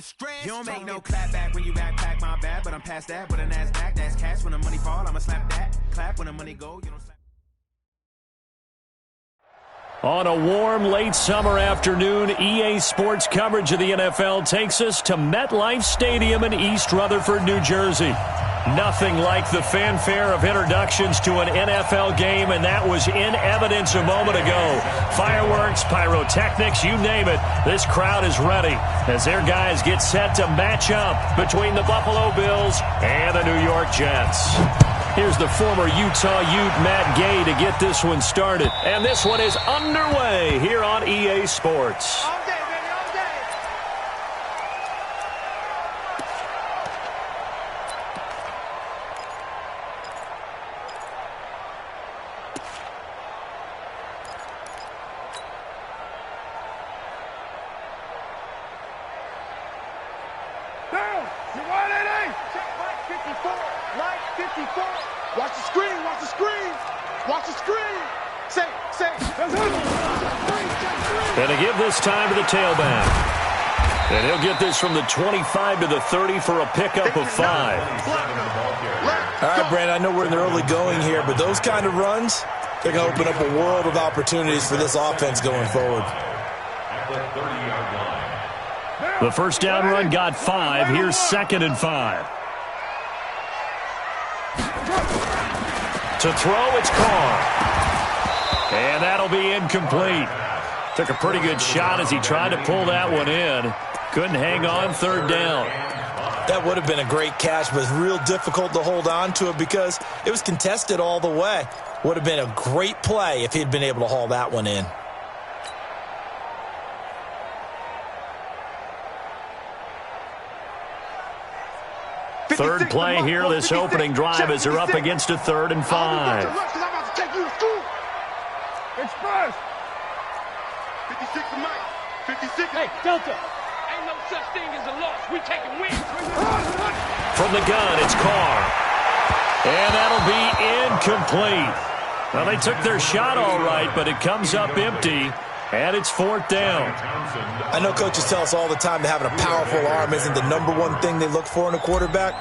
the stress. You don't make no clap back when you backpack, my bad. But I'm past that, but a NASDAQ, that's cash. When the money fall, I'ma slap that. Clap when the money go, you don't slap. On a warm, late summer afternoon, EA Sports coverage of the NFL takes us to MetLife Stadium in East Rutherford, New Jersey. Nothing like the fanfare of introductions to an NFL game, and that was in evidence a moment ago. Fireworks, pyrotechnics, you name it. This crowd is ready as their guys get set to match up between the Buffalo Bills and the New York Jets. Here's the former Utah Ute Matt Gay to get this one started. And this one is underway here on EA Sports. All day, baby, all day. Down! You want it? Check Mike 54. Mike 54. Watch the screen, watch the screen! Watch the screen! Say, that's it! And to give this time to the tailback. And he'll get this from the 25 to the 30 for a pickup of 5. All right, Brandon, I know we're in the early going here, but those kind of runs, they're going to open up a world of opportunities for this offense going forward. The first down run got 5. Here's 2nd and 5. To throw, it's Carr. And that'll be incomplete. Took a pretty good shot as he tried to pull that one in. Couldn't hang on 3rd down. That would have been a great catch, but it's real difficult to hold on to it because it was contested all the way. Would have been a great play if he'd been able to haul that one in. Third play here, this opening drive as they're up against a 3rd and 5. Express! 56 to Mike. 56. Hey, Delta. Ain't no such thing as a loss. We taking wins. From the gun, it's Carr. And that'll be incomplete. Well, they took their shot all right, but it comes up empty, and it's 4th down. I know coaches tell us all the time that having a powerful arm isn't the #1 thing they look for in a quarterback.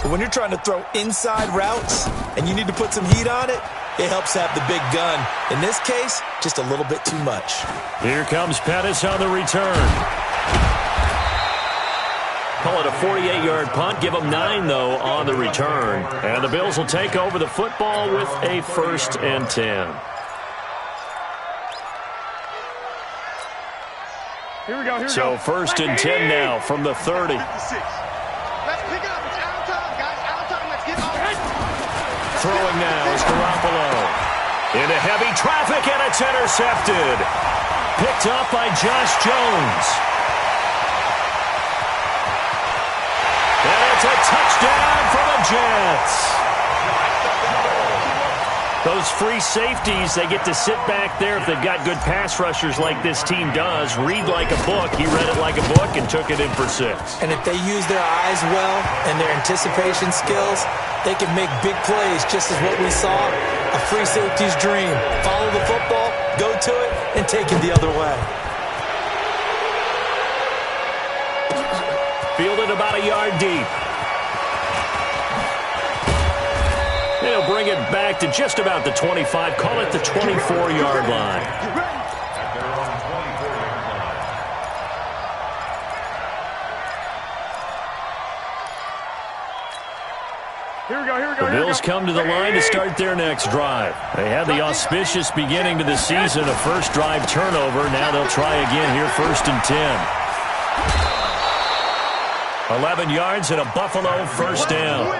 But when you're trying to throw inside routes and you need to put some heat on it, it helps have the big gun. In this case, just a little bit too much. Here comes Pettis on the return. Call it a 48-yard punt. Give them 9, though, on the return. And the Bills will take over the football with a 1st and 10. Here we go. So 1st and 10 now from the 30. Let's pick it up. It's out of time, guys. Out of time. Let's get on. Throwing now is Garoppolo. Into heavy traffic, and it's intercepted. Picked up by Josh Jones. And it's a touchdown for the Jets. Those free safeties, they get to sit back there if they've got good pass rushers like this team does. Read like a book. He read it like a book and took it in for 6. And if they use their eyes well and their anticipation skills, they can make big plays, just as what we saw, a free safety's dream. Follow the football, go to it, and take it the other way. Fielded about a yard deep. They'll bring it back to just about the 25. Call it the 24-yard line. Here we go. The Bills come to the line to start their next drive. They had the auspicious beginning to the season, a first drive turnover. Now they'll try again here, 1st and 10. 11 yards and a Buffalo 1st down.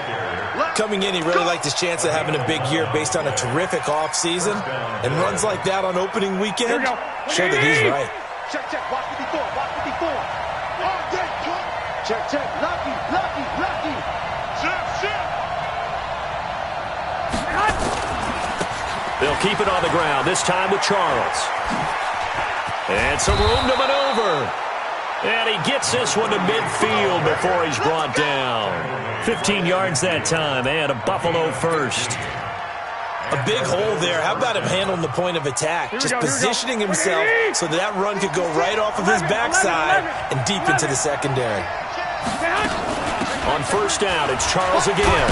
Coming in, he really liked his chance of having a big year based on a terrific offseason. And runs like that on opening weekend show that he's right. Check. Watch 54. Watch 54. All day. Check. Lucky. They'll keep it on the ground, this time with Charles. And some room to maneuver. And he gets this one to midfield before he's brought down. 15 yards that time, and a Buffalo 1st. A big hole there. How about him handling the point of attack? Just positioning himself so that run could go right off of his backside and deep into the secondary. On first down, it's Charles again.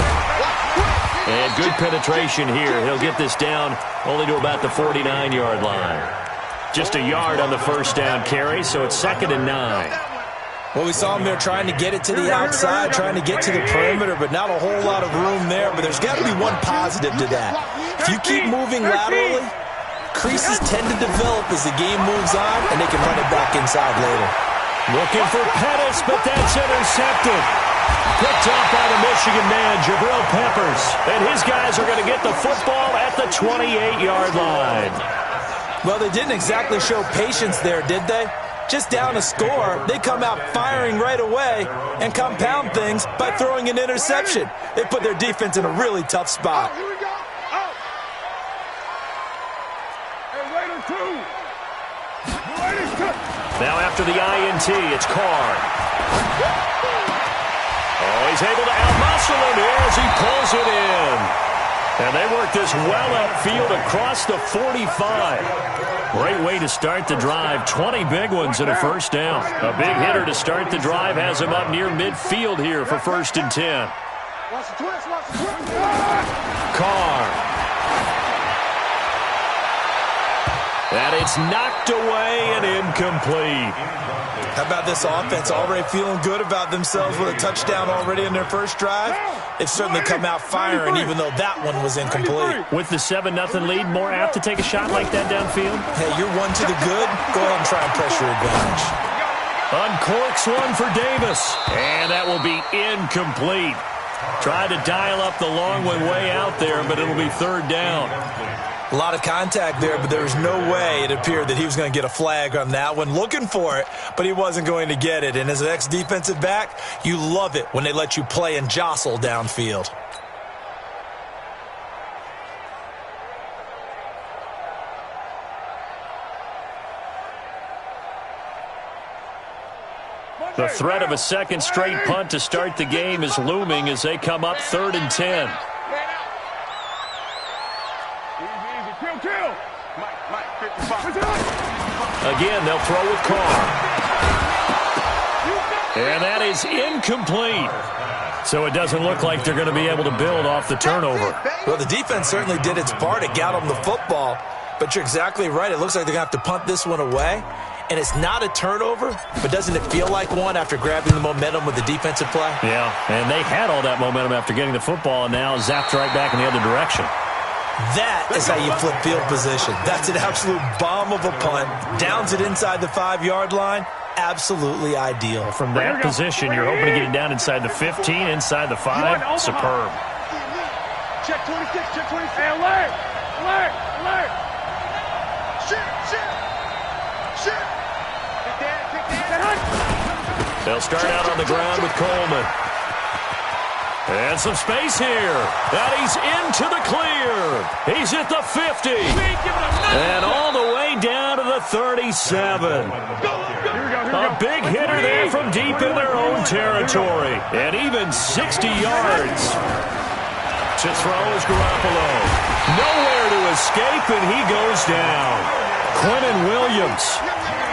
And good penetration here. He'll get this down only to about the 49-yard line. Just a yard on the first down carry, so it's 2nd and 9. Well, we saw him there trying to get it to the outside, trying to get to the perimeter, but not a whole lot of room there. But there's got to be one positive to that. If you keep moving laterally, creases tend to develop as the game moves on, and they can run it back inside later. Looking for Pettis, but that's intercepted. Picked up by the Michigan man, Jabril Peppers. And his guys are going to get the football at the 28-yard line. Well, they didn't exactly show patience there, did they? Just down a score, they come out firing right away and compound things by throwing an interception. They put their defense in a really tough spot. Here we go. Oh. Hey, Raiders 2. Raiders 2. Now after the INT, it's Carr. Oh, he's able to out-muscle him here as he pulls it in. And they work this well upfield across the 45. Great way to start the drive. 20 big ones and a first down. A big hitter to start the drive has him up near midfield here for 1st and 10. Watch the twist, watch the twist. Carr. And it's knocked away and incomplete. How about this offense already feeling good about themselves with a touchdown already in their first drive? They've certainly come out firing, even though that one was incomplete. With the 7-0 lead, more apt to take a shot like that downfield? Hey, you're one to the good. Go ahead and try and press your advantage. Uncorks one for Davis. And that will be incomplete. Tried to dial up the long one way out there, but it'll be 3rd down. A lot of contact there, but there was no way it appeared that he was going to get a flag on that one. Looking for it, but he wasn't going to get it. And as an ex-defensive back, you love it when they let you play and jostle downfield. The threat of a second straight punt to start the game is looming as they come up 3rd and 10. Again, they'll throw with Carr. And that is incomplete. So it doesn't look like they're going to be able to build off the turnover. Well, the defense certainly did its part to get them the football. But you're exactly right. It looks like they're going to have to punt this one away. And it's not a turnover, but doesn't it feel like one after grabbing the momentum with the defensive play? Yeah, and they had all that momentum after getting the football and now zapped right back in the other direction. That is how you flip field position. That's an absolute bomb of a punt. Downs it inside the 5-yard line. Absolutely ideal. From that position, you're hoping to get it down inside the 15, inside the 5. Superb. Check 26, check 26. Hey, alert! Alert! Alert! Shit! Shit! Shit! They'll start out on the ground with Coleman. And some space here. And he's into the clear. He's at the 50. And all the way down to the 37. A big hitter there from deep in their own territory. And even 60 yards. To throw is Garoppolo. Nowhere to escape, and he goes down. Quinnen Williams.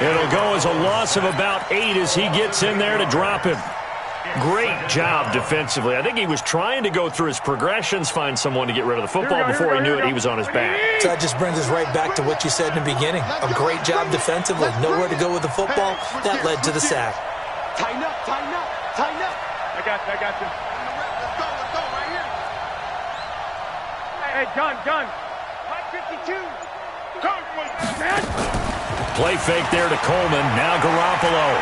It'll go as a loss of about 8 as he gets in there to drop him. Great job defensively. I think he was trying to go through his progressions, find someone to get rid of the football. Before he knew it, he was on his back. So that just brings us right back to what you said in the beginning. A great job defensively. Nowhere to go with the football. That led to the sack. Tighten up, tighten up, tighten up. I got you, I got you. Let's go right here. Hey, gun. Mike 52. Man. Play fake there to Coleman. Now Garoppolo.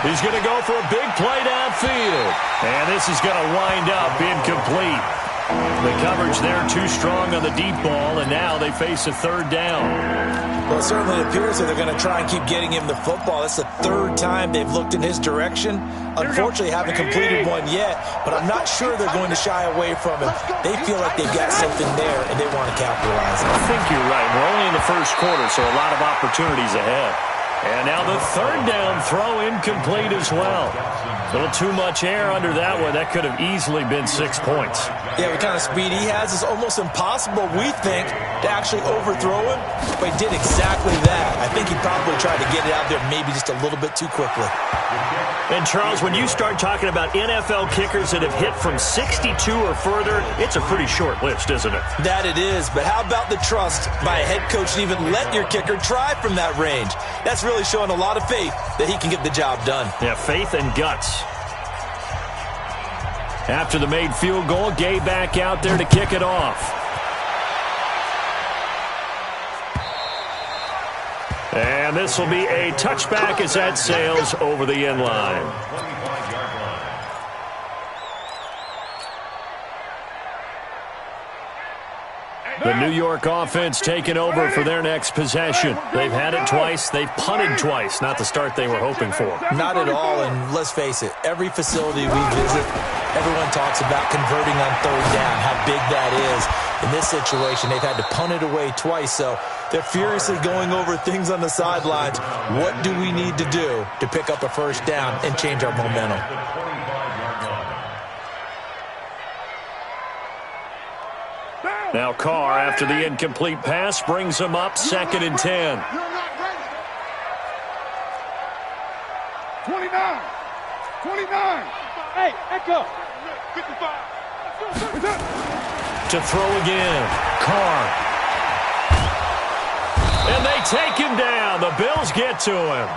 He's going to go for a big play downfield. And this is going to wind up incomplete. The coverage there too strong on the deep ball, and now they face a 3rd down. Well, it certainly appears that they're going to try and keep getting him the football. That's the 3rd time they've looked in his direction. Unfortunately, haven't completed one yet, but I'm not sure they're going to shy away from him. They feel like they've got something there, and they want to capitalize on it. I think you're right. We're only in the first quarter, so a lot of opportunities ahead. And now the 3rd down throw incomplete as well. A little too much air under that one. That could have easily been 6 points. Yeah, what kind of speed he has is almost impossible, we think, to actually overthrow him. But he did exactly that. I think he probably tried to get get it out there maybe just a little bit too quickly. And, Charles, when you start talking about NFL kickers that have hit from 62 or further, it's a pretty short list, isn't it? That it is, but how about the trust by a head coach to even let your kicker try from that range? That's really showing a lot of faith that he can get the job done. Yeah, faith and guts. After the made field goal, Gay back out there to kick it off. And this will be a touchback as that sails over the end line. The New York offense taking over for their next possession. They've had it twice. They've punted twice. Not the start they were hoping for. Not at all, and let's face it, every facility we visit, everyone talks about converting on third down, how big that is. In this situation, they've had to punt it away twice, so they're furiously going over things on the sidelines. What do we need to do to pick up a first down and change our momentum? Now Carr, after the incomplete pass, brings him up 2nd and 10. 29. 29. Hey, Echo. 55. To throw again. Carr. And they take him down. The Bills get to him.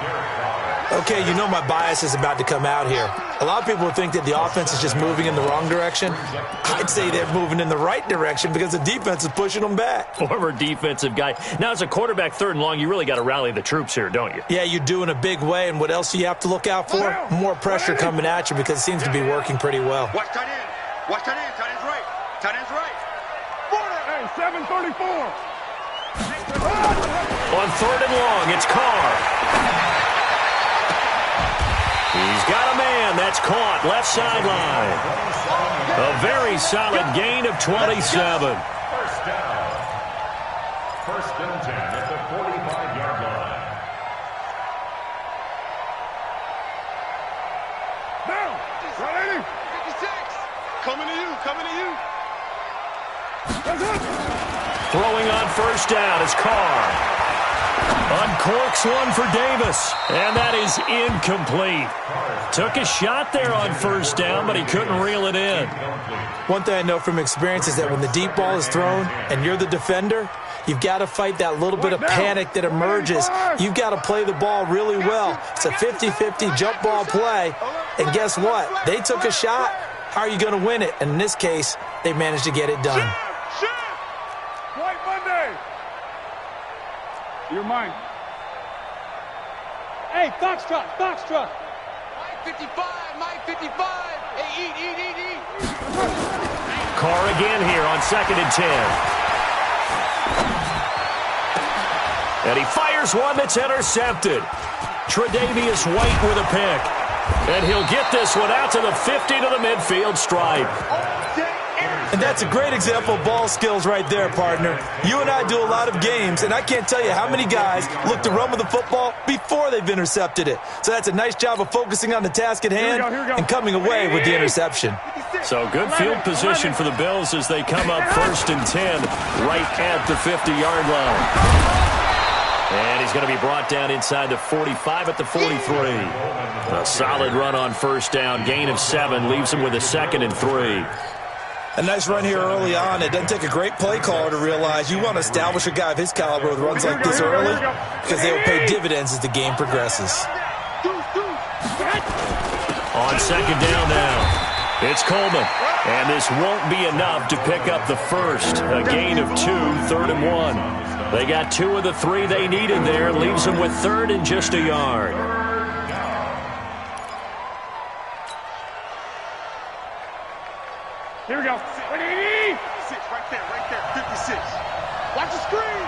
Okay, you know my bias is about to come out here. A lot of people think that the offense is just moving in the wrong direction. I'd say they're moving in the right direction because the defense is pushing them back. Former defensive guy. Now, as a quarterback 3rd and long, you really got to rally the troops here, don't you? Yeah, you do in a big way. And what else do you have to look out for? More pressure coming at you because it seems to be working pretty well. Watch tight end. Watch tight end. Tight end's right. Tight end's right. Hey, 734. On 3rd and long, it's Carr. He's got a man. That's caught. Left sideline. A very solid gain of 27. First down. 1st and 10 at the 45-yard line. Now, right 56. Coming to you. Coming to you. Throwing on 1st down is Carr. Uncorks one for Davis, and that is incomplete. Took a shot there on 1st down, but he couldn't reel it in. One thing I know from experience is that when the deep ball is thrown and you're the defender, you've got to fight that little bit of panic that emerges. You've got to play the ball really well. It's a 50-50 jump ball play, and guess what? They took a shot. How are you going to win it? And in this case, they managed to get it done. White Monday. You're mine. Hey, Foxtrot, Foxtrot. Mike 55, Mike 55. Hey, eat. Carr again here on 2nd and 10. And he fires one that's intercepted. Tre'Davious White with a pick. And he'll get this one out to the 50 to the midfield stripe. And that's a great example of ball skills right there, partner. You and I do a lot of games, and I can't tell you how many guys look to run with the football before they've intercepted it. So that's a nice job of focusing on the task at hand and coming away with the interception. So good field position for the Bills as they come up 1st and 10 right at the 50-yard line. And he's going to be brought down inside the 45 at the 43. A solid run on 1st down, gain of 7, leaves him with a 2nd and 3. A nice run here early on. It doesn't take a great play caller to realize you want to establish a guy of his caliber with runs like this early because they will pay dividends as the game progresses. On 2nd down now, it's Coleman. And this won't be enough to pick up the first. A gain of 2, 3rd and 1. They got 2 of the 3 they needed there. Leaves them with 3rd and just a yard. Here we go. 56, right there, 56. Watch the screen.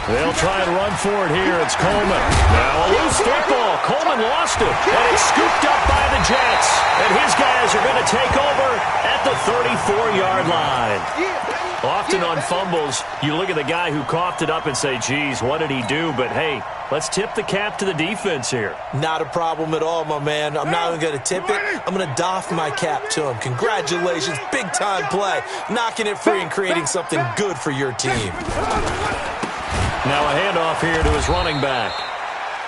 They'll try and run for it here. It's Coleman. Now a loose football. Coleman lost it, and it's scooped up by the Jets. And his guys are going to take over at the 34-yard line. Often on fumbles, you look at the guy who coughed it up and say, geez, what did he do? But, hey, let's tip the cap to the defense here. Not a problem at all, my man. I'm not even going to tip it. I'm going to doff my cap to him. Congratulations. Big-time play. Knocking it free and creating something good for your team. Now a handoff here to his running back.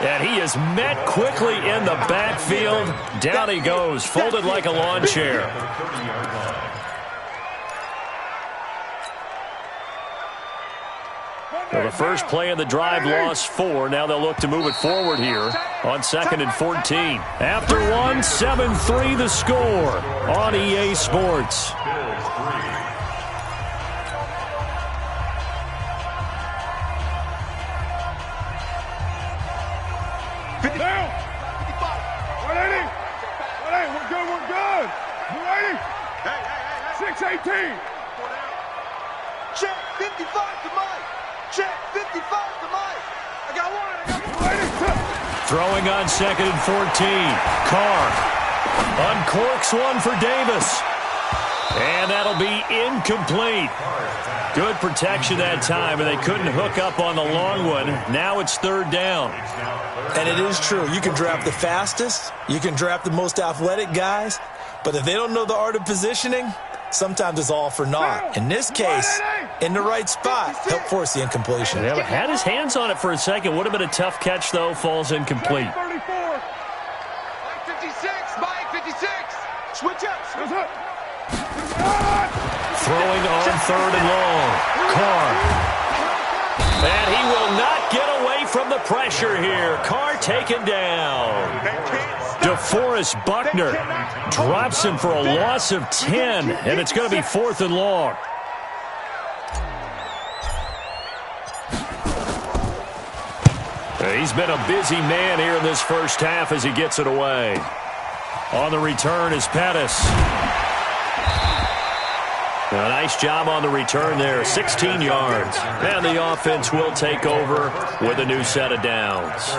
And he is met quickly in the backfield. Down he goes, folded like a lawn chair. So the first play of the drive lost 4. Now they'll look to move it forward here on 2nd and 14. After 1, 7-3 the score on EA Sports. Down. 180. 180. We're good. We're good. 180. 618. Check 55 to Mike. Check 55 to Mike. I got one. Throwing on 2nd and 14. Carr uncorks one for Davis. And that'll be incomplete. Good protection that time, and they couldn't hook up on the long one. Now it's 3rd down. And it is true. You can draft the fastest. You can draft the most athletic guys. But if they don't know the art of positioning, sometimes it's all for naught. In this case, in the right spot, help force the incompletion. Yeah, had his hands on it for a second. Would have been a tough catch, though. Falls incomplete. 34. Mike 56. Mike 56. Switch up. Switch up. Throwing on 3rd and long. Carr. And he will not get away from the pressure here. Carr taken down. DeForest Buckner drops him for a loss of 10, and it's going to be 4th and long. He's been a busy man here in this first half as he gets it away. On the return is Pettis. A nice job on the return there, 16 yards. And the offense will take over with a new set of downs.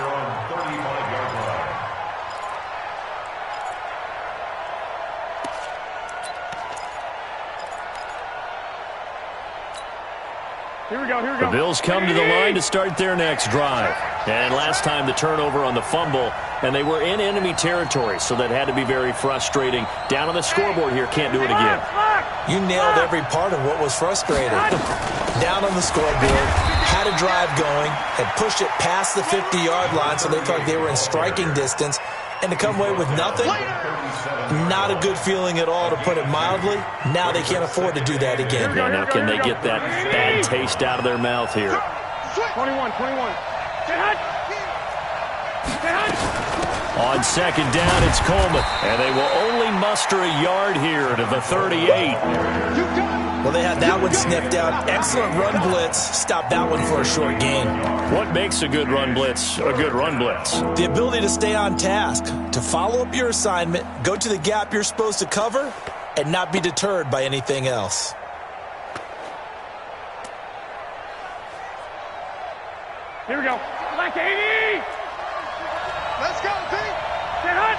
Here we go, here we go. The Bills come to the line to start their next drive. And last time the turnover on the fumble, and they were in enemy territory, so that had to be very frustrating. Down on the scoreboard here, can't do it again. You nailed every part of what was frustrating. Down on the scoreboard, had a drive going, had pushed it past the 50-yard line so they thought they were in striking distance, and to come away with nothing, not a good feeling at all, to put it mildly. Now they can't afford to do that again. Now can they get that bad taste out of their mouth here? 21. On 2nd down, it's Coleman. And they will only muster a yard here to the 38. Well, they had that one sniffed out. Excellent run blitz. Stop that one for a short gain. What makes a good run blitz a good run blitz? The ability to stay on task, to follow up your assignment, go to the gap you're supposed to cover, and not be deterred by anything else. Here we go. Like 80. Let's go, Pete. Get hot.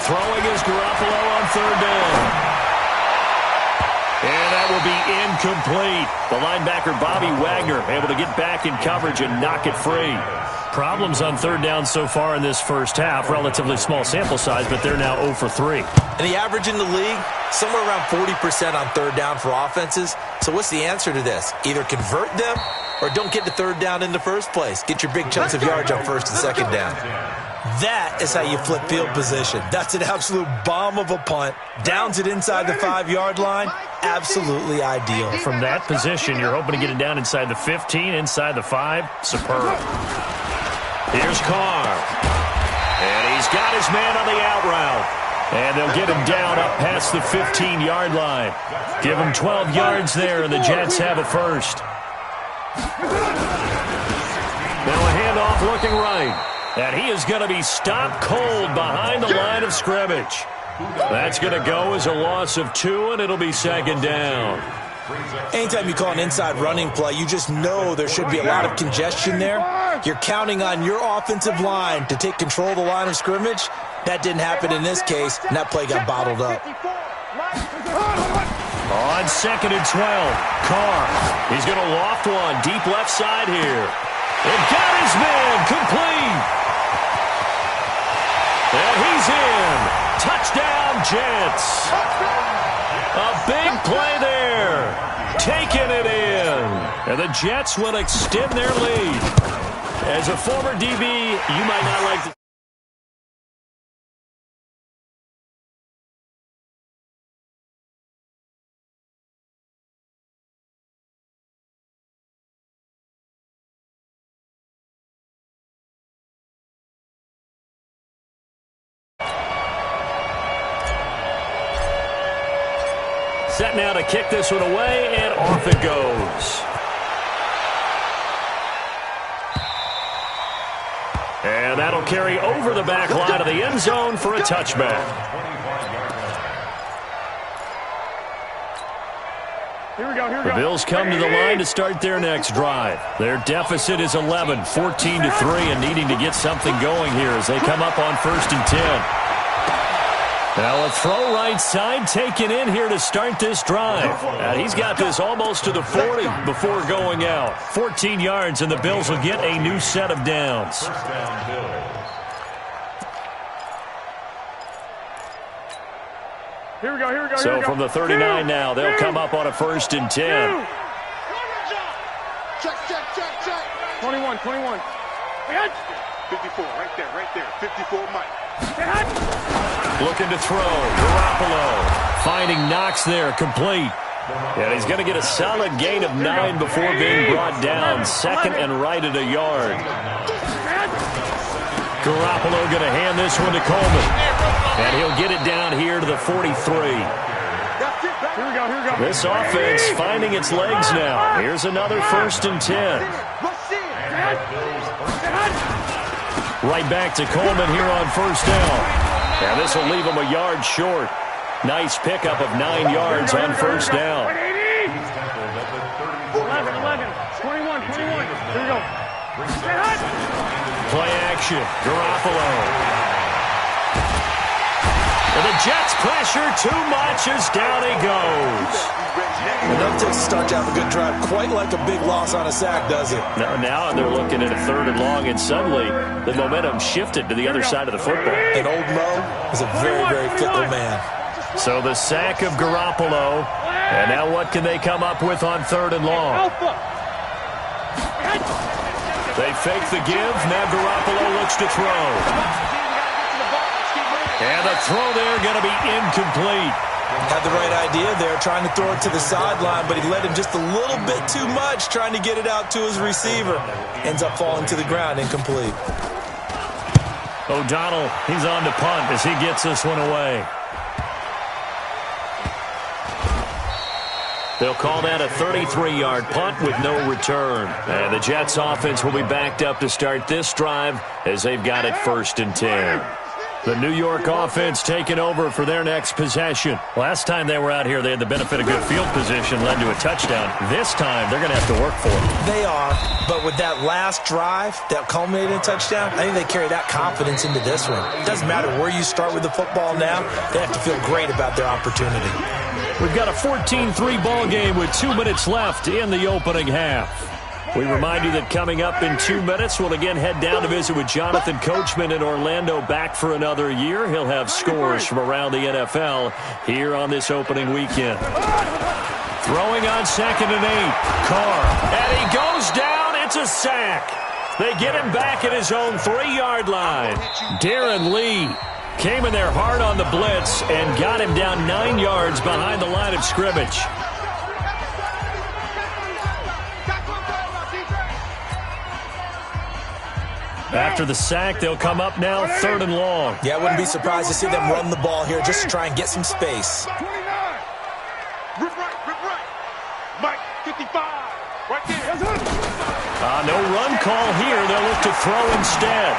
Throwing is Garoppolo on 3rd down. And that will be incomplete. The linebacker, Bobby Wagner, able to get back in coverage and knock it free. Problems on 3rd down so far in this first half. Relatively small sample size, but they're now 0 for 3. And the average in the league, somewhere around 40% on 3rd down for offenses. So what's the answer to this? Either convert them or don't get to 3rd down in the first place. Get your big chunks of yards on 1st and 2nd down. That is how you flip field position. That's an absolute bomb of a punt. Downs it inside the 5-yard line. Absolutely ideal. From that position, you're hoping to get it down inside the 15, inside the 5. Superb. Here's Carr. And he's got his man on the out route. And they'll get him down up past the 15-yard line. Give him 12 yards there, and the Jets have a first. Now a handoff looking right. And he is going to be stopped cold behind the line of scrimmage. That's going to go as a loss of 2, and it'll be 2nd down. Anytime you call an inside running play, you just know there should be a lot of congestion there. You're counting on your offensive line to take control of the line of scrimmage. That didn't happen in this case, and that play got bottled up. On 2nd and 12, Carr. He's going to loft one deep left side here. And got his man complete. And he's in. Touchdown, Jets. A big play there. Taking it in. And the Jets will extend their lead. As a former DB, you might not like to... Set now to kick this one away, and off it goes. And that'll carry over the back line of the end zone for a touchback. Here we go, here we go. The Bills come to the line to start their next drive. Their deficit is 11, 14-3, and needing to get something going here as they come up on 1st and 10. Now a throw right side taken in here to start this drive. And he's got this almost to the 40 before going out. 14 yards, and the Bills will get a new set of downs. First down, Bills. Here we go, here we go, So here we go. from the 39 now, they'll come up on a 1st and 10. Check, check, check, check. 21, 21. 54, right there. 54, Mike. Looking to throw. Garoppolo finding Knox there, complete. And he's going to get a solid gain of 9 before being brought down. 2nd and right at a yard. Garoppolo going to hand this one to Coleman. And he'll get it down here to the 43. Here we go, here we go. This offense finding its legs now. Here's another 1st and 10. Right back to Coleman here on 1st down. And this will leave him a yard short. Nice pickup of 9 yards on 1st down. 11, 21, 21. Here we go. Play action. Garoppolo. And the Jets pressure too much as down he goes. Enough to start to have a good drive. Quite like a big loss on a sack, does it? Now they're looking at a 3rd and long, and suddenly the momentum shifted to the other side of the football. And old Mo is a very, very fickle man. So the sack of Garoppolo. And now what can they come up with on 3rd and long? They fake the give. Now Garoppolo looks to throw. And the throw there going to be incomplete. Had the right idea there, trying to throw it to the sideline, but he let him just a little bit too much, trying to get it out to his receiver. Ends up falling to the ground, incomplete. O'Donnell, he's on to punt as he gets this one away. They'll call that a 33-yard punt with no return. And the Jets offense will be backed up to start this drive as they've got it 1st and 10. The New York offense taking over for their next possession. Last time they were out here, they had the benefit of good field position, led to a touchdown. This time, they're going to have to work for it. They are, but with that last drive that culminated in a touchdown, I think they carry that confidence into this one. It doesn't matter where you start with the football now. They have to feel great about their opportunity. We've got a 14-3 ball game with 2 minutes left in the opening half. We remind you that coming up in 2 minutes, we'll again head down to visit with Jonathan Coachman in Orlando, back for another year. He'll have scores from around the NFL here on this opening weekend. Throwing on 2nd and 8. Carr. And he goes down. It's a sack. They get him back at his own 3-yard line. Darren Lee came in there hard on the blitz and got him down 9 yards behind the line of scrimmage. After the sack, they'll come up now 3rd and long. Yeah, I wouldn't be surprised to see them run the ball here just to try and get some space. 29. Rip right. Mike, 55. Right there. No run call here. They'll look to throw instead.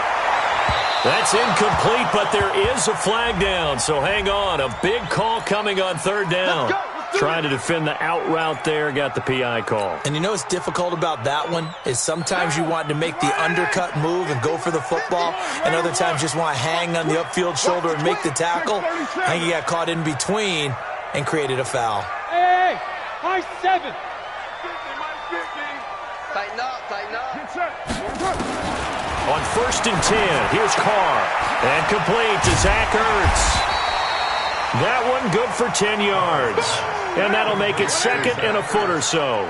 That's incomplete, but there is a flag down, so hang on. A big call coming on 3rd down. Trying to defend the out route there, got the PI call. And you know what's difficult about that one is sometimes you want to make the undercut move and go for the football, and other times just want to hang on the upfield shoulder and make the tackle. I think he got caught in between and created a foul. Hey, high 7. Tighten up. On 1st and 10, here's Carr. And complete to Zach Ertz. That one good for 10 yards. And that'll make it 2nd and a foot or so.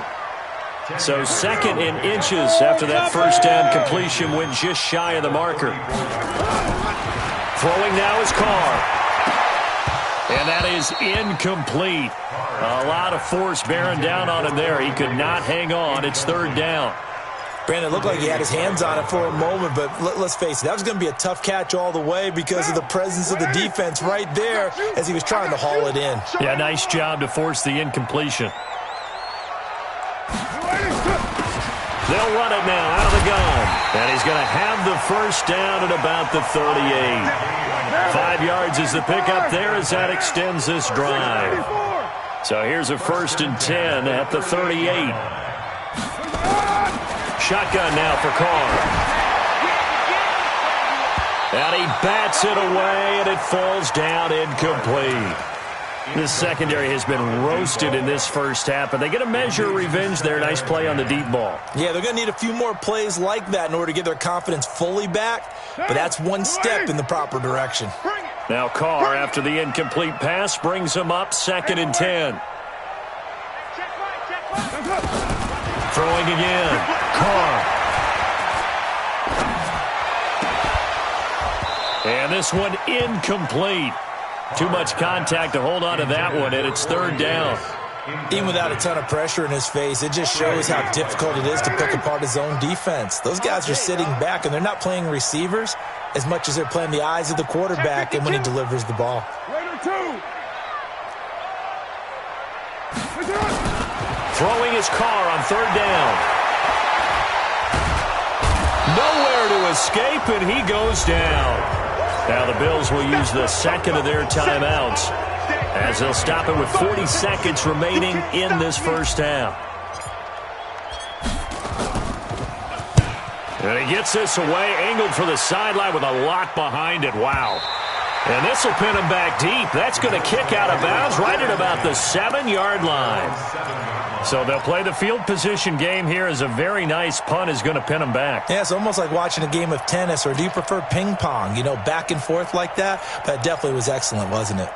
So 2nd in inches after that first down completion went just shy of the marker. Throwing now is Carr. And that is incomplete. A lot of force bearing down on him there. He could not hang on. It's 3rd down. Brandon, it looked like he had his hands on it for a moment, but let's face it, that was going to be a tough catch all the way because of the presence of the defense right there as he was trying to haul it in. Yeah, nice job to force the incompletion. They'll run it now out of the gun. And he's going to have the first down at about the 38. 5 yards is the pickup there as that extends this drive. So here's a 1st and 10 at the 38. Shotgun now for Carr. And he bats it away, and it falls down incomplete. This secondary has been roasted in this first half, but they get a measure of revenge there. Nice play on the deep ball. Yeah, they're going to need a few more plays like that in order to get their confidence fully back, but that's one step in the proper direction. Now Carr, after the incomplete pass, brings him up 2nd and 10. Throwing again. Carr. And this one incomplete. Too much contact to hold on to that one, and it's 3rd down. Even without a ton of pressure in his face, it just shows how difficult it is to pick apart his own defense. Those guys are sitting back, and they're not playing receivers as much as they're playing the eyes of the quarterback and when he delivers the ball. Throwing his Carr on 3rd down. Nowhere to escape, and he goes down. Now the Bills will use the 2nd of their timeouts as they'll stop it with 40 seconds remaining in this first half. And he gets this away, angled for the sideline with a lock behind it. Wow. And this will pin him back deep. That's going to kick out of bounds right at about the 7-yard line. So they'll play the field position game here as a very nice punt is going to pin them back. Yeah, it's almost like watching a game of tennis, or do you prefer ping pong? You know, back and forth like that? That definitely was excellent, wasn't it?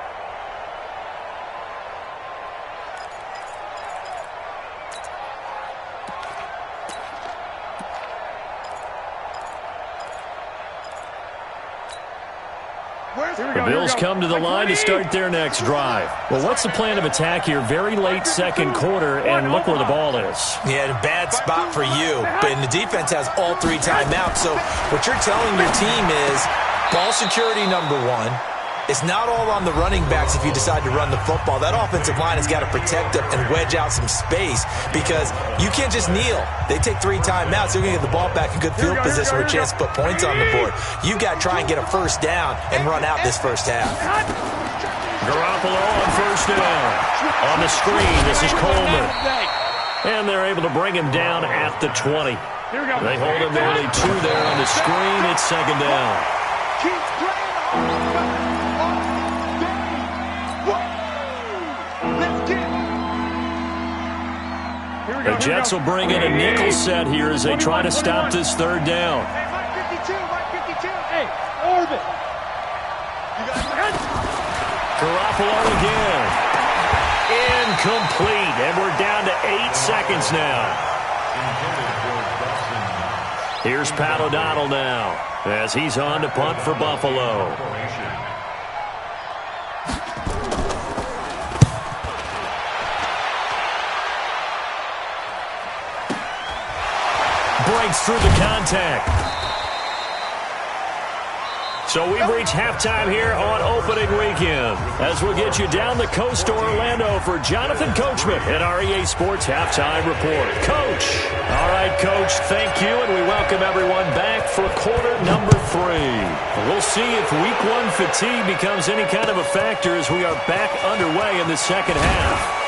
The Bills come to the line to start their next drive. Well, what's the plan of attack here? Very late 2nd quarter, and look where the ball is. Yeah, a bad spot for you. But the defense has all 3 timeouts. So what you're telling your team is ball security number 1. It's not all on the running backs if you decide to run the football. That offensive line has got to protect them and wedge out some space because you can't just kneel. They take 3 timeouts. They're going to get the ball back in good field position with a chance to put points on the board. You've got to try and get a first down and run out this first half. Garoppolo on 1st down. On the screen, this is Coleman. And they're able to bring him down at the 20. They hold him nearly 2 there on the screen. It's 2nd down. The Jets will bring in a nickel set here as they try to stop this 3rd down. Garoppolo again. Incomplete, and we're down to 8 seconds now. Here's Pat O'Donnell now as he's on to punt for Buffalo. Breaks through the contact. So we've reached halftime here on opening weekend as we'll get you down the coast to Orlando for Jonathan Coachman at our EA Sports Halftime Report. Coach. All right, Coach, thank you, and we welcome everyone back for quarter number 3. We'll see if Week 1 fatigue becomes any kind of a factor as we are back underway in the second half.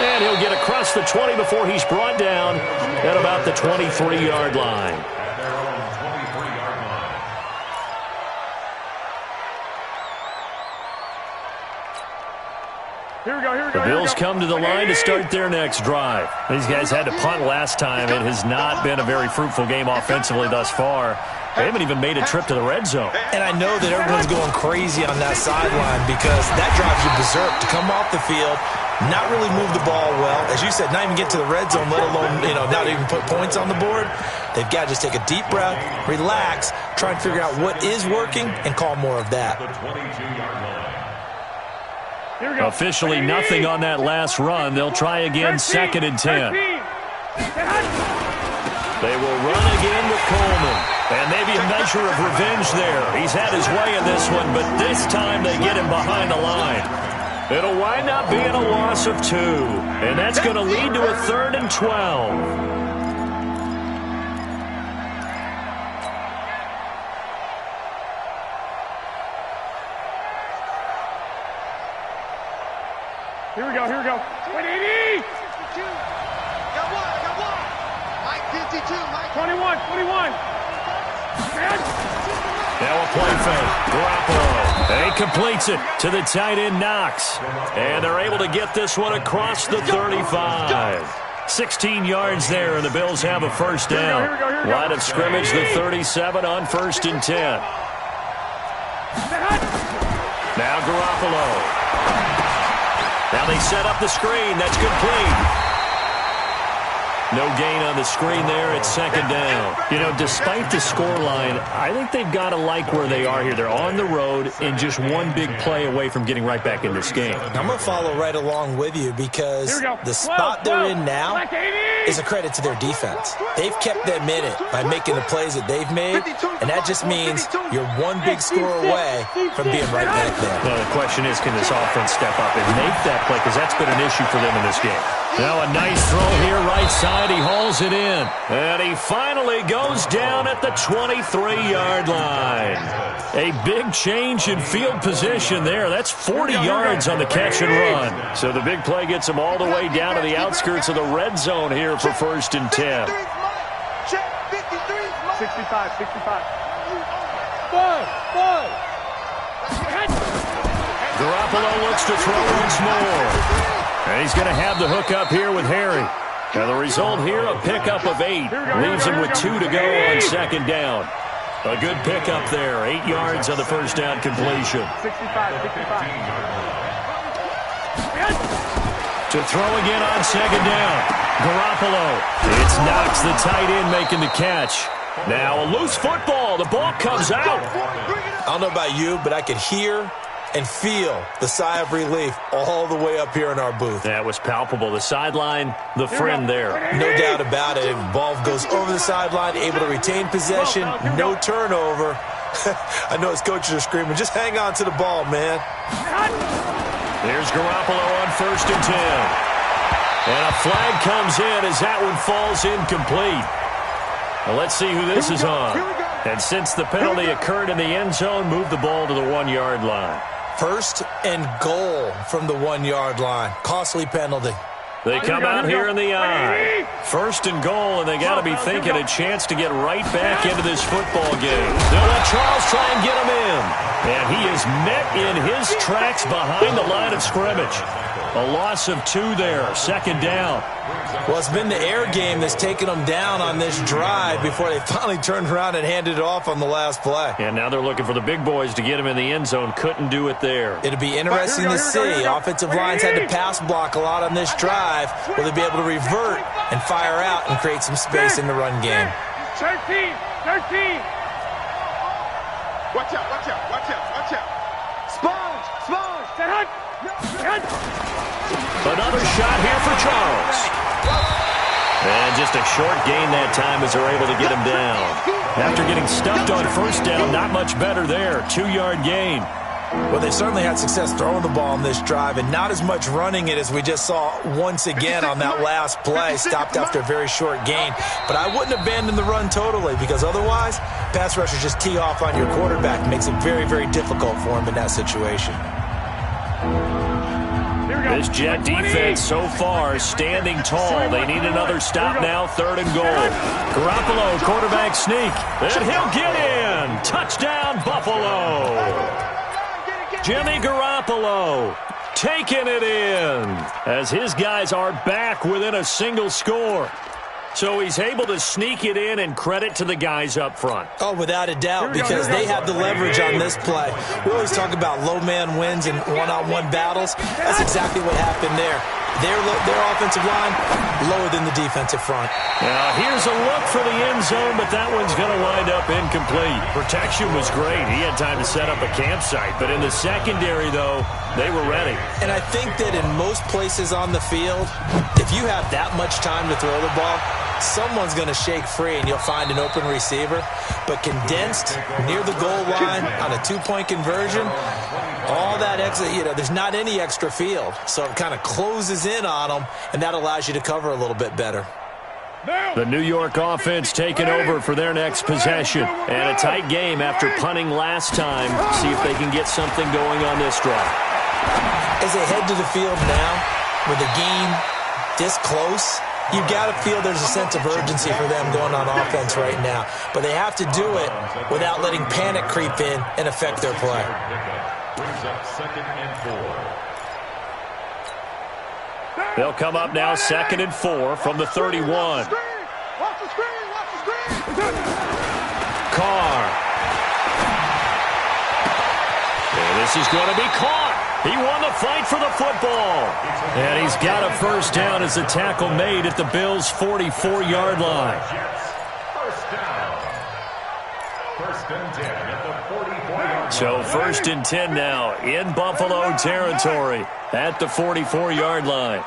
And he'll get across the 20 before he's brought down at about the 23-yard line. The Bills come to the line to start their next drive. These guys had to punt last time. It has not been a very fruitful game offensively thus far. They haven't even made a trip to the red zone. And I know that everyone's going crazy on that sideline because that drives you berserk to come off the field, not really move the ball well. As you said, not even get to the red zone, let alone, not even put points on the board. They've got to just take a deep breath, relax, try and figure out what is working, and call more of that. Officially nothing on that last run. They'll try again, 2nd and 10. They will run again with Coleman. And maybe a measure of revenge there. He's had his way in this one, but this time they get him behind the line. It'll wind up being a loss of 2. And that's going to lead to a 3rd and 12. Here we go. 180! Got one. Mike 52, Mike 21. Now a play fake. Garoppolo. And he completes it to the tight end, Knox. And they're able to get this one across the 35. 16 yards there, and the Bills have a first down. Here we go. Line of scrimmage, the 37 on 1st and 10. Now Garoppolo. Now they set up the screen. That's complete. No gain on the screen there at 2nd down. Despite the scoreline, I think they've got to like where they are here. They're on the road and just one big play away from getting right back in this game. I'm going to follow right along with you because the spot they're in now is a credit to their defense. They've kept them in it by making the plays that they've made, and that just means you're one big score away from being right back there. Well, the question is, can this offense step up and make that play? Because that's been an issue for them in this game. Now a nice throw here, right side. He hauls it in. And he finally goes down at the 23-yard line. A big change in field position there. That's 40 yards on the catch and run. So the big play gets him all the way down to the outskirts of the red zone here for 1st and 10. 65. Garoppolo looks to throw once more. And he's going to have the hook up here with Harry. Now the result here, a pickup of 8. Leaves him with 2 to go on 2nd down. A good pickup there. 8 yards on the first down completion. 65. To throw again on 2nd down. Garoppolo. It's Knox, the tight end, making the catch. Now a loose football. The ball comes out. I don't know about you, but I could hear and feel the sigh of relief all the way up here in our booth. That was palpable. The sideline, the friend there. No doubt about it. Ball goes over the sideline, able to retain possession, no turnover. I know his coaches are screaming, just hang on to the ball, man. There's Garoppolo on 1st and 10. And a flag comes in as that one falls incomplete. Well, let's see who this is on. And since the penalty occurred in the end zone, move the ball to the 1-yard line. 1st and goal from the 1-yard line. Costly penalty. They come out here in the eye. 1st and goal, and they got to be thinking a chance to get right back into this football game. They'll let Charles try and get him in. And he is met in his tracks behind the line of scrimmage. A loss of 2 there, 2nd down. Well, it's been the air game that's taken them down on this drive before they finally turned around and handed it off on the last play. And now they're looking for the big boys to get him in the end zone. Couldn't do it there. It'll be interesting to see. Offensive lines had to pass block a lot on this drive. Will they be able to revert and fire out and create some space in the run game? 13. Watch out. Sponge. Another shot here for Charles. And just a short gain that time as they're able to get him down. After getting stuffed on 1st down, not much better there. 2-yard gain. Well, they certainly had success throwing the ball on this drive and not as much running it as we just saw once again on that last play. Stopped after a very short gain. But I wouldn't abandon the run totally because otherwise, pass rushers just tee off on your quarterback. Makes it very, very difficult for him in that situation. This Jet defense so far standing tall. They need another stop now, 3rd and goal. Garoppolo, quarterback sneak. And he'll get in. Touchdown, Buffalo. Jimmy Garoppolo taking it in as his guys are back within a single score. So he's able to sneak it in, and credit to the guys up front. Oh, without a doubt, because they have the leverage on this play. We always talk about low man wins in one-on-one battles. That's exactly what happened there. Their offensive line lower than the defensive front. Now, here's a look for the end zone, but that one's going to wind up incomplete. Protection was great. He had time to set up a campsite, but in the secondary, though, they were ready. And I think that in most places on the field, if you have that much time to throw the ball, someone's going to shake free and you'll find an open receiver. But condensed near the goal line on a two-point conversion, all that extra, there's not any extra field. So it kind of closes in on them, and that allows you to cover a little bit better. The New York offense taking over for their next possession. And a tight game after punting last time. See if they can get something going on this drive. As they head to the field now, with the game this close, you've got to feel there's a sense of urgency for them going on offense right now. But they have to do it without letting panic creep in and affect their play. Brings up 2nd and 4. They'll come up now 2nd and 4 from the 31. Watch the screen! Carr. And this is going to be caught. He won the fight for the football. And he's got a first down as the tackle made at the Bills' 44-yard line. First down. 1st and 10 at the 44-yard line. So 1st and 10 now in Buffalo territory at the 44-yard line.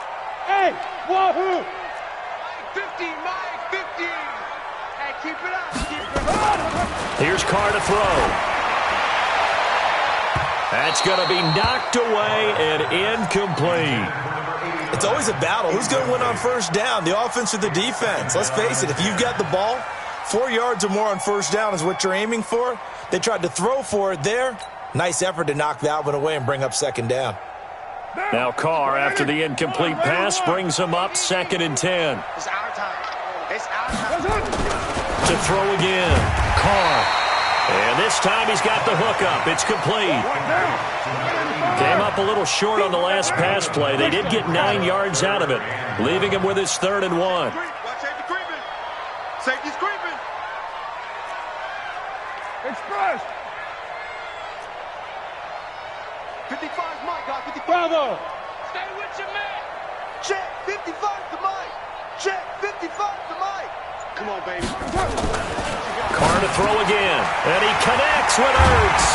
Hey, wahoo! 50, Mike, 50! Hey, keep it up, keep it up! Here's Carr to throw. That's going to be knocked away and incomplete. It's always a battle. Who's going to win on first down, the offense or the defense? Let's face it, if you've got the ball, 4 yards or more on first down is what you're aiming for. They tried to throw for it there. Nice effort to knock that one away and bring up 2nd down. Now Carr, after the incomplete pass, brings him up 2nd and 10. It's our time. It's our time. To throw again. Carr. And this time he's got the hook up. It's complete. Came up a little short on the last pass play. They did get 9 yards out of it, leaving him with his 3rd and 1. Watch safety creeping. Safety's creeping. Express. 55's Mike, guys. 55. Bravo. Stay with your man. Check. 55's the Mike. Check. 55's the Mike. Come on, baby. Carr to throw again. And he connects with Ertz.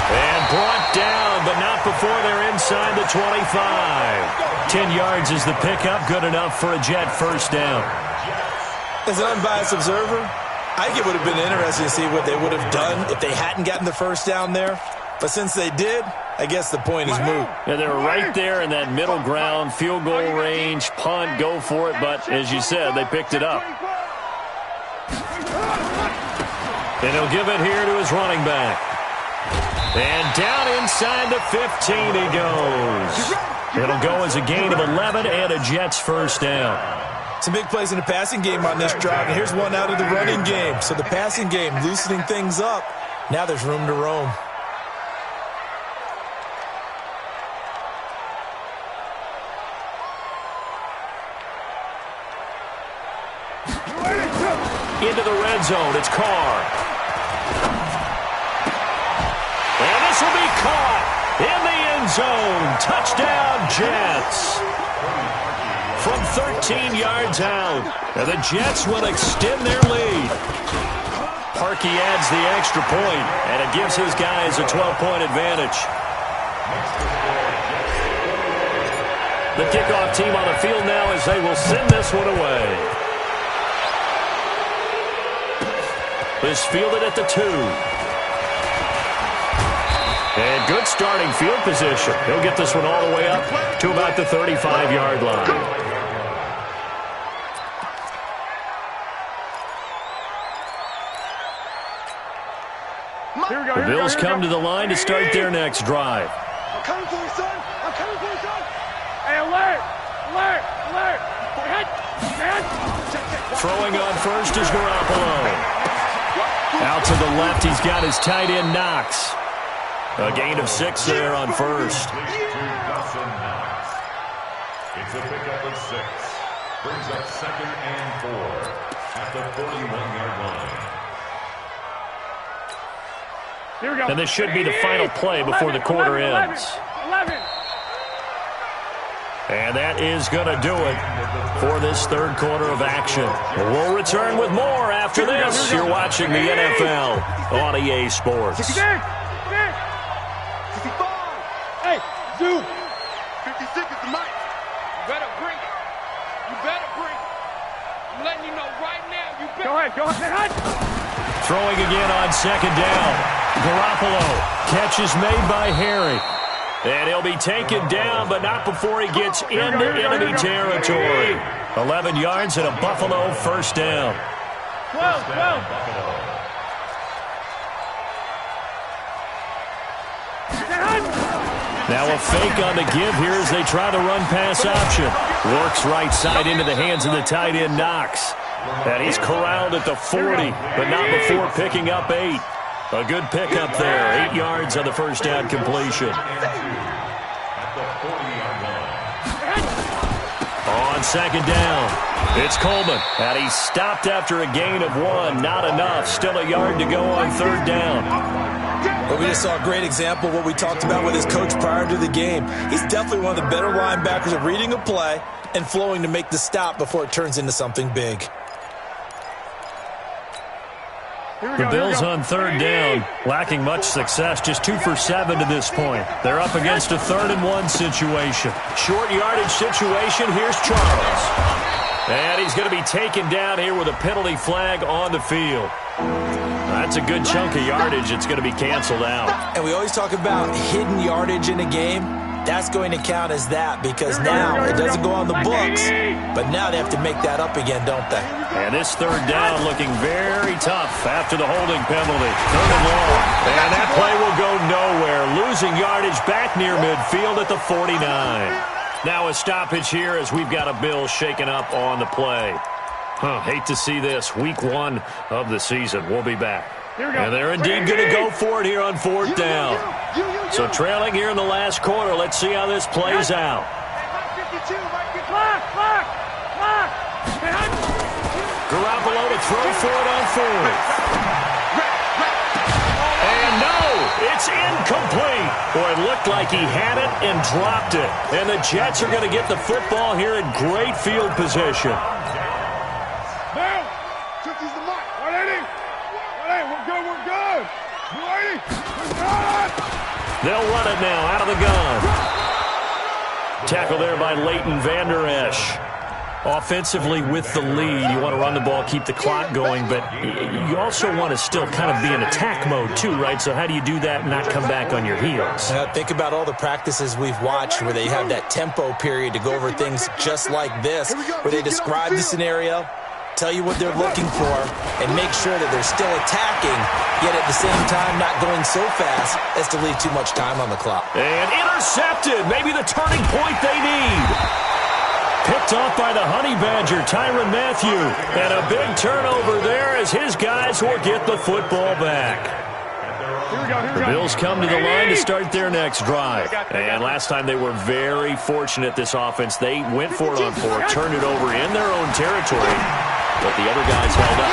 And brought down, but not before they're inside the 25. 10 yards is the pickup. Good enough for a Jet first down. As an unbiased observer, I think it would have been interesting to see what they would have done if they hadn't gotten the first down there. But since they did, I guess the point is moot. Yeah, they were right there in that middle ground, field goal range, punt, go for it. But as you said, they picked it up. And he'll give it here to his running back. And down inside the 15 he goes. It'll go as a gain of 11 and a Jets first down. Some big plays in the passing game on this drive, and here's one out of the running game. So the passing game loosening things up. Now there's room to roam. Into the red zone, it's Carr. And this will be caught in the end zone. Touchdown, Jets. From 13 yards out. And the Jets will extend their lead. Parkey adds the extra point, and it gives his guys a 12-point advantage. The kickoff team on the field now as they will send this one away. Is fielded at the 2. And good starting field position. He'll get this one all the way up to about the 35-yard line. The Bills come to the line to start their next drive. I'm coming for you, son. I'm coming for you, son. Hey, alert! Alert! Alert! Throwing on first is Garoppolo. Out to the left, he's got his tight end, Knox. A gain of 6 there on first. It's a pickup of 6. Brings up 2nd and 4 at the 41-yard line. Here we go. And this should be the final play before the quarter ends. 11. And that is going to do it for this third quarter of action. We'll return with more after this. You're watching the NFL on EA Sports. 55. Hey, Zoo. 56 is the mic. You better bring it. You better bring it. I'm letting you know right now. You better. Go ahead. Throwing again on second down. Garoppolo. Catch is made by Harry. And he'll be taken down, but not before he gets into enemy territory. 11 yards and a Buffalo first down. 12. Now a fake on the give here as they try the run-pass option. Works right side into the hands of the tight end, Knox. And he's corralled at the 40, but not before picking up 8. A good pickup there. 8 yards on the first down completion. On second down, it's Coleman. And he's stopped after a gain of 1. Not enough. Still a yard to go on third down. Well, we just saw a great example of what we talked about with his coach prior to the game. He's definitely one of the better linebackers at reading a play and flowing to make the stop before it turns into something big. The Bills on third down, lacking much success, just 2 for 7 to this point. They're up against a 3rd and 1 situation. Short yardage situation, here's Charles. And he's going to be taken down here with a penalty flag on the field. That's a good chunk of yardage. It's going to be canceled out. And we always talk about hidden yardage in a game. That's going to count as that because now it doesn't go on the books, but now they have to make that up again, don't they? And this third down looking very tough after the holding penalty. 3rd and long. And that play will go nowhere. Losing yardage back near midfield at the 49. Now a stoppage here as we've got a Bill shaken up on the play. Hate to see this. Week 1 of the season. We'll be back. And they're indeed going to go for it here on 4th down. So trailing here in the last quarter. Let's see how this plays out. Garoppolo to throw for it on 4th. And no, it's incomplete. Boy, it looked like he had it and dropped it. And the Jets are going to get the football here in great field position. They'll run it now out of the gun. Tackle there by Leighton Vander Esch. Offensively with the lead, you want to run the ball, keep the clock going, but you also want to still kind of be in attack mode too, right? So how do you do that and not come back on your heels? Think about all the practices we've watched where they have that tempo period to go over things just like this, where they describe the scenario, tell you what they're looking for, and make sure that they're still attacking, yet at the same time not going so fast as to leave too much time on the clock. And intercepted, maybe the turning point they need. Picked off by the Honey Badger, Tyrann Mathieu. And a big turnover there as his guys will get the football back. The Bills come to the line to start their next drive. And last time they were very fortunate, this offense. They went for it on 4, turned it over in their own territory. But the other guys held up.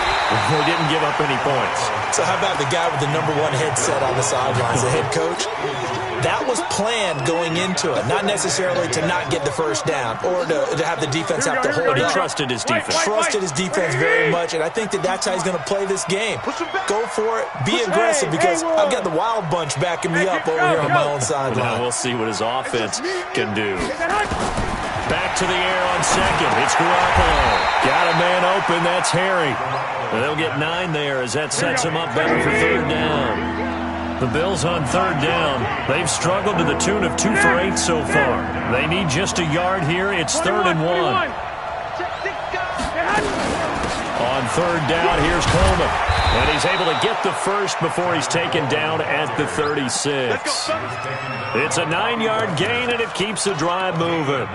They didn't give up any points. So how about the guy with the #1 headset on the sidelines, the head coach? That was planned going into it, not necessarily to not get the first down or to have the defense have to hold But he up. trusted his defense. Trusted his defense very much, and I think that's how he's going to play this game. Go for it, be aggressive, because I've got the Wild Bunch backing me up over here on my own sideline. Now we'll see what his offense can do. Back to the air on second. It's Garoppolo. Got a man open. That's Harry. And they'll get 9 there as that sets him up better for third down. The Bills on third down. They've struggled to the tune of 2 for 8 so far. They need just a yard here. It's 3rd and 1. On third down. Here's Coleman. And he's able to get the first before he's taken down at the 36. It's a 9-yard gain, and it keeps the drive moving.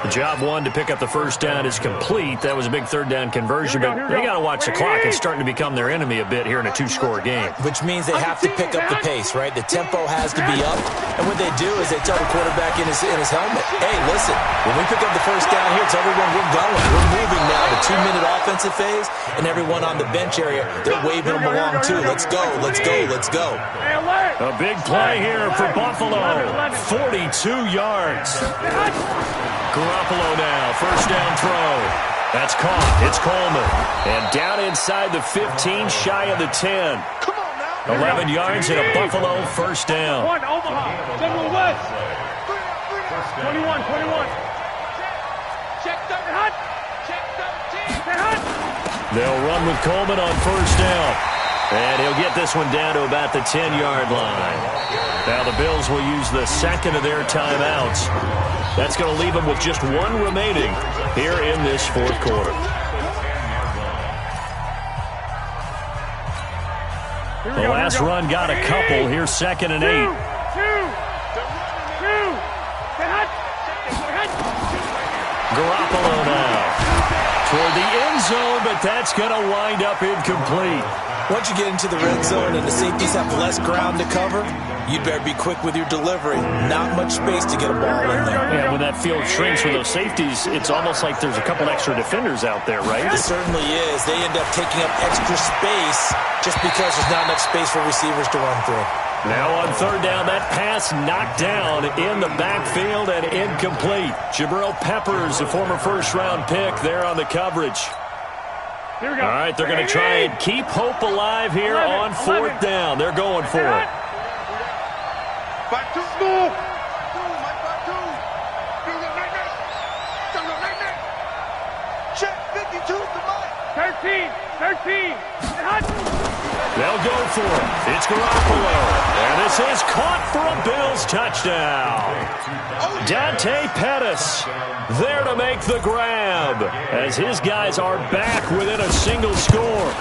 The job one to pick up the first down is complete. That was a big third down conversion, but they got to watch the clock. It's starting to become their enemy a bit here in a 2-score game. Which means they have to pick up the pace, right? The tempo has to be up. And what they do is they tell the quarterback in his helmet, hey, listen, when we pick up the first down here, tell everyone we're going. We're moving now. The 2-minute offensive phase, and everyone on the bench area, they're waving them along too. Let's go, let's go, let's go. A big play here for Buffalo. 42 yards. Garoppolo now, first down throw. That's caught. It's Coleman. And down inside the 15, shy of the 10. 11 yards and a Buffalo first down. One, Omaha. General West. 21. Check 13. Check 13. They'll run with Coleman on first down. And he'll get this one down to about the 10-yard line. Now the Bills will use the second of their timeouts. That's going to leave them with just one remaining here in this fourth quarter. The last run got a couple. Here's 2nd and 8. Garoppolo now toward the end zone, but that's going to wind up incomplete. Once you get into the red zone and the safeties have less ground to cover, you'd better be quick with your delivery. Not much space to get a ball in there. Yeah, when that field shrinks with those safeties, it's almost like there's a couple extra defenders out there, right? It certainly is. They end up taking up extra space just because there's not enough space for receivers to run through. Now on third down, that pass knocked down in the backfield and incomplete. Jabril Peppers, a former first-round pick, there on the coverage. All right, they're going to try and keep hope alive here on fourth down. They're going for it. Check 52 to Mike. 13. They'll go for it. It's Garoppolo. And this is caught for a Bills touchdown. Dante Pettis there to make the grab as his guys are back within a single score.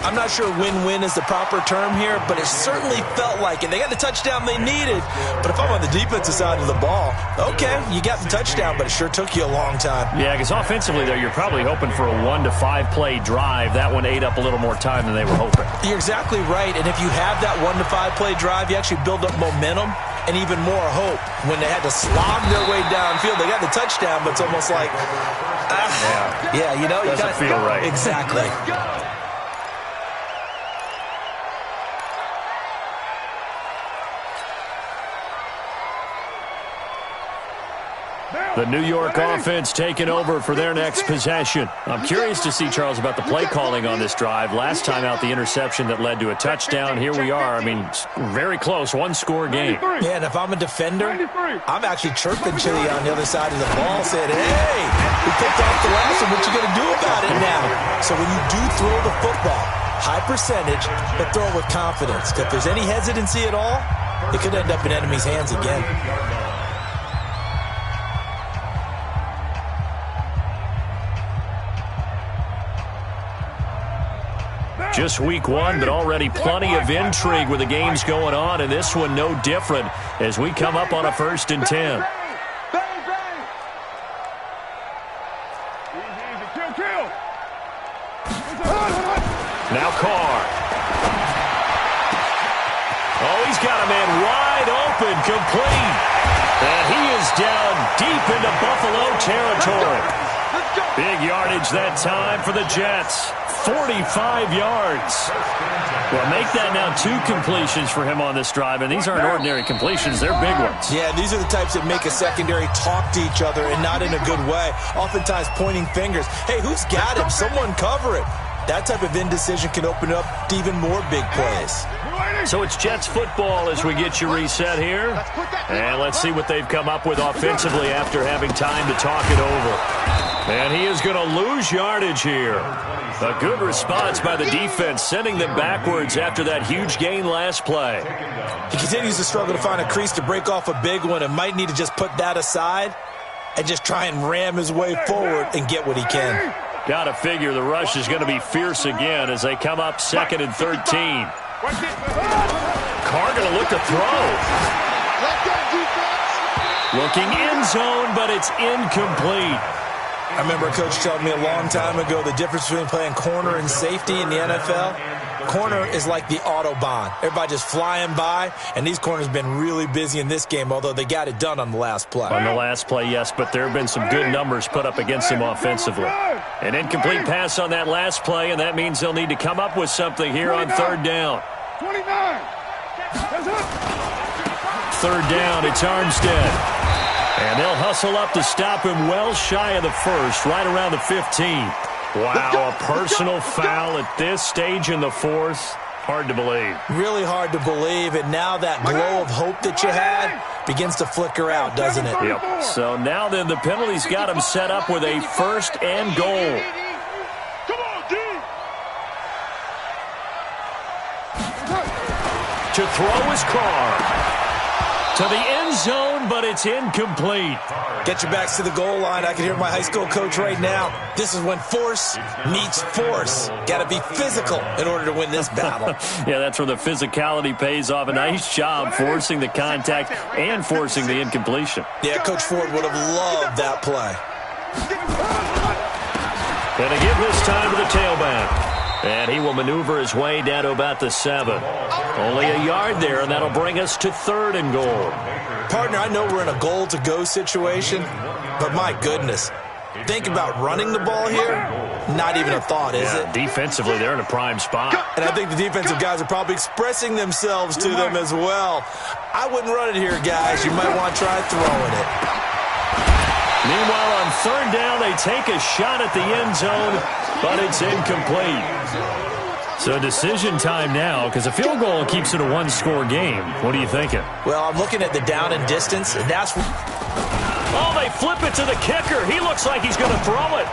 I'm not sure win-win is the proper term here, but it certainly felt like it. They got the touchdown they needed, but if I'm on the defensive side of the ball, okay, you got the touchdown, but it sure took you a long time. Yeah, because offensively, though, you're probably hoping for a 1 to 5 play drive. That one ate up a little more time than they were hoping. You're exactly right, and if you have that 1 to 5 play drive, you actually build up momentum and even more hope. When they had to slog their way downfield, they got the touchdown, but it's almost like, yeah, you know, doesn't feel right. Exactly. The New York offense taking over for their next possession. I'm curious to see, Charles, about the play calling on this drive. Last time out, the interception that led to a touchdown. Here we are. I mean, very close, 1-score game. Yeah, and if I'm a defender, I'm actually chirping Chili on the other side of the ball, saying, hey, we picked off the last one. What you going to do about it now? So when you do throw the football, high percentage, but throw it with confidence. If there's any hesitancy at all, it could end up in enemy's hands again. Just week one, but already plenty of intrigue with the games going on, and this one no different as we come up on a 1st and 10. Now Carr. Oh, he's got a man wide open, complete. And he is down deep into Buffalo territory. Big yardage that time for the Jets. 45 yards. Well, make that now 2 completions for him on this drive, and these aren't ordinary completions. They're big ones. Yeah, these are the types that make a secondary talk to each other, and not in a good way. Oftentimes pointing fingers. Hey, who's got him? Someone cover it. That type of indecision can open up to even more big plays. So it's Jets football as we get you reset here. And let's see what they've come up with offensively after having time to talk it over. And he is going to lose yardage here. A good response by the defense, sending them backwards after that huge gain last play. He continues to struggle to find a crease to break off a big one and might need to just put that aside and just try and ram his way forward and get what he can. Got to figure the rush is going to be fierce again as they come up 2nd and 13. Carr going to look to throw. Looking end zone, but it's incomplete. I remember a coach telling me a long time ago the difference between playing corner and safety in the NFL. Corner is like the Autobahn. Everybody just flying by, and these corners have been really busy in this game, although they got it done on the last play. On the last play, yes, but there have been some good numbers put up against them offensively. An incomplete pass on that last play, and that means they'll need to come up with something here on 3rd down. 29. 3rd down, it's Armstead. And they'll hustle up to stop him well shy of the 1st, right around the 15. Wow, a personal foul at this stage in the 4th. Hard to believe. Really hard to believe, and now that glow of hope that you had begins to flicker out, doesn't it? Yep. So now then the penalty's got him set up with a 1st and goal. Come on, D. To throw is Carr. To the end zone, but it's incomplete. Get your backs to the goal line. I can hear my high school coach right now. This is when force meets force. Got to be physical in order to win this battle. Yeah, that's where the physicality pays off. A nice job forcing the contact and forcing the incompletion. Yeah, Coach Ford would have loved that play. Gonna give this time to the tailback. And he will maneuver his way down to about the 7. Only a yard there, and that'll bring us to 3rd and goal. Partner, I know we're in a goal-to-go situation, but my goodness, think about running the ball here. Not even a thought, is it? Defensively, they're in a prime spot. And I think the defensive guys are probably expressing themselves to them as well. I wouldn't run it here, guys. You might want to try throwing it. Meanwhile, on 3rd down, they take a shot at the end zone, but it's incomplete. So decision time now, because a field goal keeps it a 1-score game. What are you thinking? Well, I'm looking at the down and distance, and that's... Oh, they flip it to the kicker. He looks like he's going to throw it.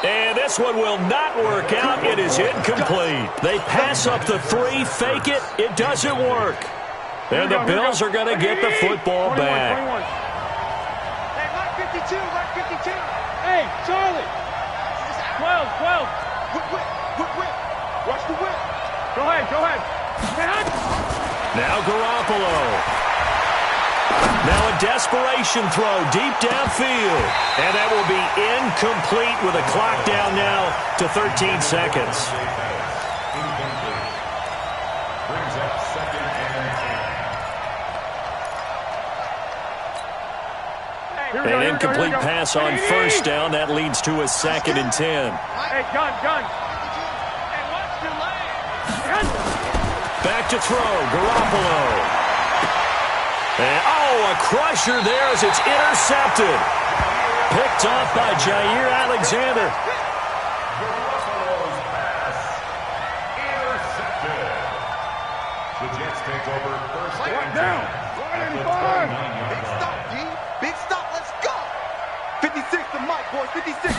And this one will not work out. It is incomplete. They pass up the 3, fake it. It doesn't work. And the Bills are going to get the football back. Hey, Mark 52, Mark 52. Hey, Charlie. 12. Whip. Watch the whip. Go ahead. Now Garoppolo. Now a desperation throw deep downfield. And that will be incomplete with a clock down now to 13 seconds. Brings up 2nd and 10. An incomplete pass on 1st down. That leads to a 2nd and 10. Hey, gun. Back to throw, Garoppolo. And, a crusher there as it's intercepted. Picked off by Jair Alexander. Garoppolo's pass intercepted. The Jets take over 1st and 10 at the 29-yard Big line. stop, D. Big stop. Let's go. 56 to Mike, boys. 56.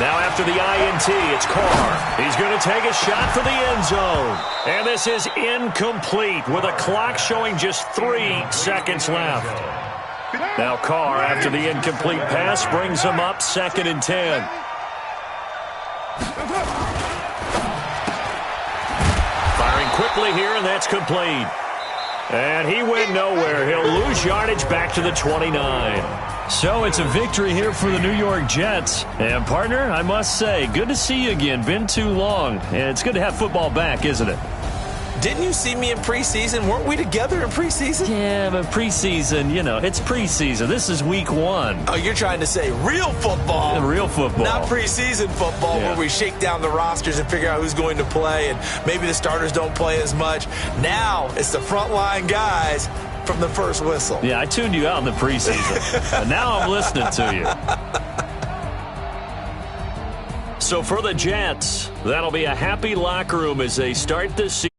Now after the INT, it's Carr. He's going to take a shot for the end zone. And this is incomplete with a clock showing just 3 seconds left. Now Carr, after the incomplete pass, brings him up 2nd and 10. Firing quickly here, and that's complete. And he went nowhere. He'll lose yardage back to the 29. So it's a victory here for the New York Jets. And, partner, I must say, good to see you again. Been too long. And it's good to have football back, isn't it? Didn't you see me in preseason? Weren't we together in preseason? Yeah, but preseason, it's preseason. This is week 1. Oh, you're trying to say real football. Real football. Not preseason football where we shake down the rosters and figure out who's going to play, and maybe the starters don't play as much. Now it's the frontline guys from the first whistle. Yeah, I tuned you out in the preseason. And now I'm listening to you. So for the Jets, that'll be a happy locker room as they start this season.